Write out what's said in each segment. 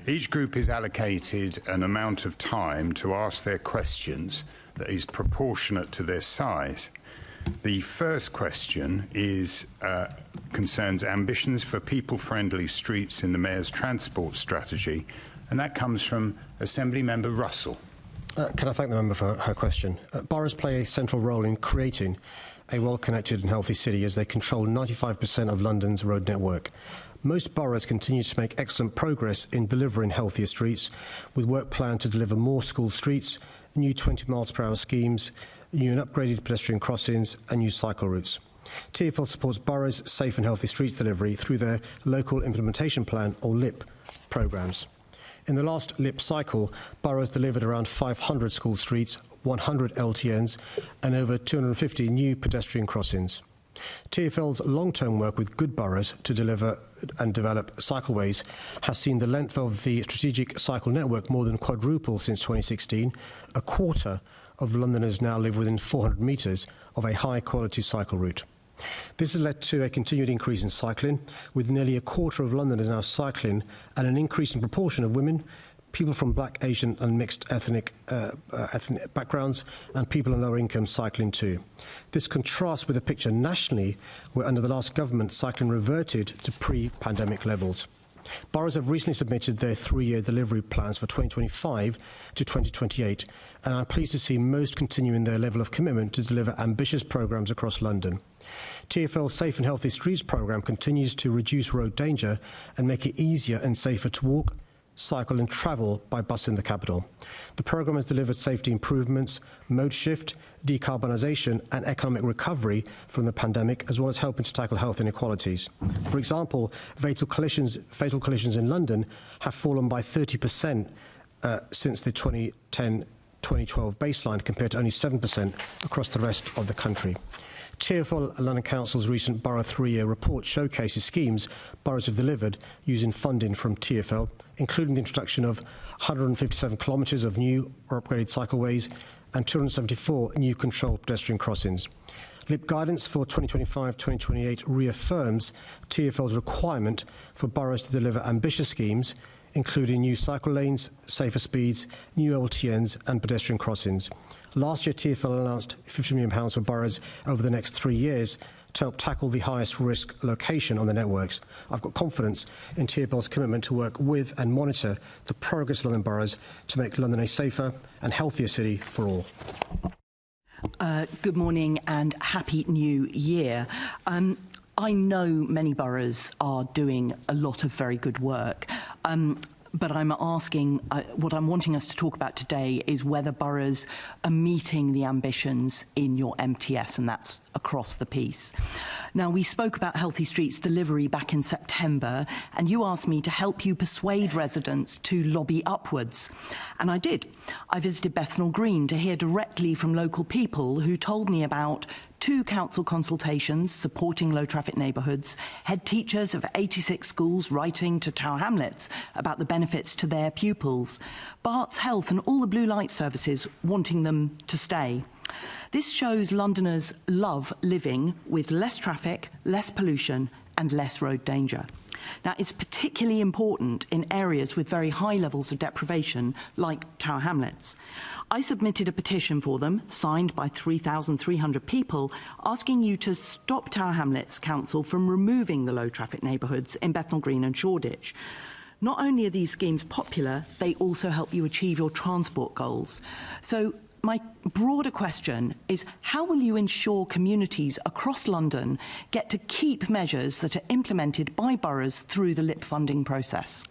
Each group is allocated an amount of time to ask their questions that is proportionate to their size. The first question concerns ambitions for people-friendly streets in the Mayor's transport strategy, and that comes from Assembly Member Russell. Can I thank the member for her question? Boroughs play a central role in creating a well-connected and healthy city as they control 95% of London's road network. Most boroughs continue to make excellent progress in delivering healthier streets, with work planned to deliver more school streets, new 20 miles per hour schemes, new and upgraded pedestrian crossings and new cycle routes. TfL supports boroughs' safe and healthy streets delivery through their Local Implementation Plan, or LIP, programmes. In the last LIP cycle, boroughs delivered around 500 school streets, 100 LTNs and over 250 new pedestrian crossings. TfL's long-term work with good boroughs to deliver and develop cycleways has seen the length of the strategic cycle network more than quadruple since 2016. A quarter of Londoners now live within 400 metres of a high-quality cycle route. This has led to a continued increase in cycling, with nearly a quarter of Londoners now cycling and an increasing proportion of women, people from Black, Asian and mixed ethnic backgrounds and people on lower income cycling too. This contrasts with a picture nationally where under the last government cycling reverted to pre-pandemic levels. Boroughs have recently submitted their 3-year delivery plans for 2025 to 2028, and I'm pleased to see most continuing their level of commitment to deliver ambitious programmes across London. TfL's Safe and Healthy Streets programme continues to reduce road danger and make it easier and safer to walk, cycle and travel by bus in the capital. The programme has delivered safety improvements, mode shift, decarbonisation and economic recovery from the pandemic, as well as helping to tackle health inequalities. For example, fatal collisions in London have fallen by 30% since the 2010-2012 baseline, compared to only 7% across the rest of the country. TfL and London Council's recent Borough 3-year report showcases schemes boroughs have delivered using funding from TfL, including the introduction of 157 kilometres of new or upgraded cycleways and 274 new controlled pedestrian crossings. LIP guidance for 2025-2028 reaffirms TfL's requirement for boroughs to deliver ambitious schemes, including new cycle lanes, safer speeds, new LTNs and pedestrian crossings. Last year, TfL announced £50 million for boroughs over the next 3 years to help tackle the highest risk location on the networks. I've got confidence in TfL's commitment to work with and monitor the progress of London boroughs to make London a safer and healthier city for all. Good morning and Happy New Year. I know many boroughs are doing a lot of very good work. But I'm asking, what I'm wanting us to talk about today is whether boroughs are meeting the ambitions in your MTS, and that's across the piece. Now, we spoke about Healthy Streets delivery back in September, and you asked me to help you persuade residents to lobby upwards. And I did. I visited Bethnal Green to hear directly from local people who told me about 2 council consultations supporting low traffic neighbourhoods, head teachers of 86 schools writing to Tower Hamlets about the benefits to their pupils, Barts Health and all the blue light services wanting them to stay. This shows Londoners love living with less traffic, less pollution and less road danger. Now, it's particularly important in areas with very high levels of deprivation, like Tower Hamlets. I submitted a petition for them, signed by 3,300 people, asking you to stop Tower Hamlets Council from removing the low traffic neighbourhoods in Bethnal Green and Shoreditch. Not only are these schemes popular, they also help you achieve your transport goals. So my broader question is, how will you ensure communities across London get to keep measures that are implemented by boroughs through the LIP funding process?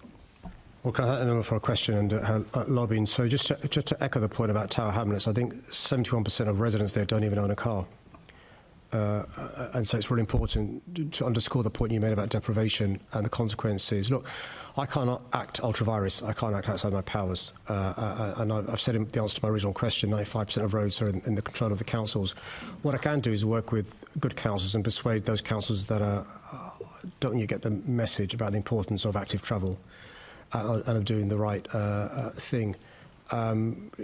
Well, can I thank the member for a question and her lobbying? So just to echo the point about Tower Hamlets, I think 71% of residents there don't even own a car. And so it's really important to underscore the point you made about deprivation and the consequences. Look, I cannot act ultra-virus. I can't act outside my powers. And I've said in the answer to my original question, 95% of roads are in the control of the councils. What I can do is work with good councils and persuade those councils that don't yet get the message about the importance of active travel and of doing the right thing.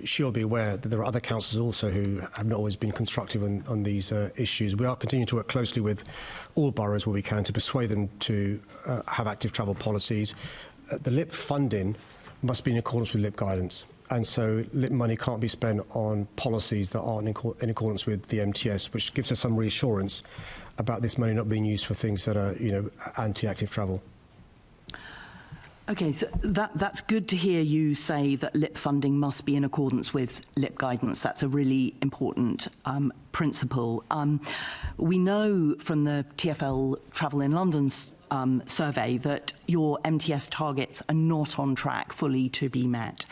She'll be aware that there are other councils also who have not always been constructive on these issues. We are continuing to work closely with all boroughs where we can to persuade them to have active travel policies. the LIP funding must be in accordance with LIP guidance. And so LIP money can't be spent on policies that aren't in accordance with the MTS, which gives us some reassurance about this money not being used for things that are, anti-active travel. OK, so that's good to hear you say that LIP funding must be in accordance with LIP guidance. That's a really important principle. We know from the TfL Travel in London's survey that your MTS targets are not on track fully to be met.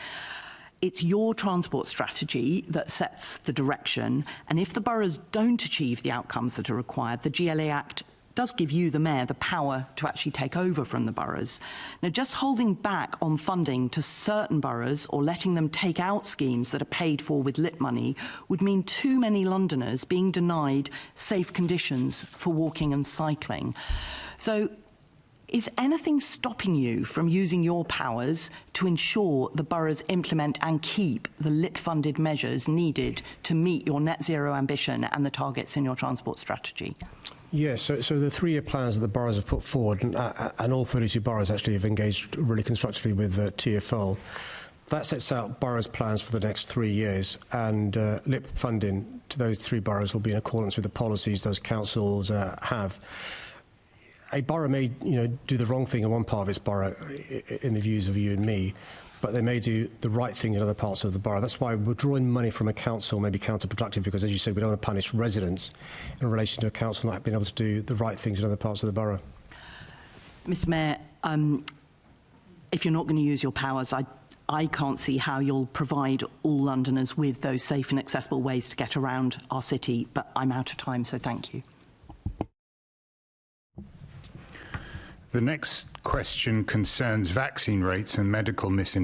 It's your transport strategy that sets the direction, and if the boroughs don't achieve the outcomes that are required, the GLA Act does give you, the mayor, the power to actually take over from the boroughs. Now, just holding back on funding to certain boroughs or letting them take out schemes that are paid for with LIP money would mean too many Londoners being denied safe conditions for walking and cycling. So, is anything stopping you from using your powers to ensure the boroughs implement and keep the LIP-funded measures needed to meet your net zero ambition and the targets in your transport strategy? Yes, so the 3-year plans that the boroughs have put forward, and all 32 boroughs actually have engaged really constructively with TfL, that sets out boroughs' plans for the next 3 years, and LIP funding to those 3 boroughs will be in accordance with the policies those councils have. A borough may, do the wrong thing in one part of its borough, in the views of you and me, but they may do the right thing in other parts of the borough. That's why withdrawing money from a council may be counterproductive, because, as you said, we don't want to punish residents in relation to a council not being able to do the right things in other parts of the borough. Mr Mayor, if you're not going to use your powers, I can't see how you'll provide all Londoners with those safe and accessible ways to get around our city, but I'm out of time, so thank you. The next question concerns vaccine rates and medical misinformation.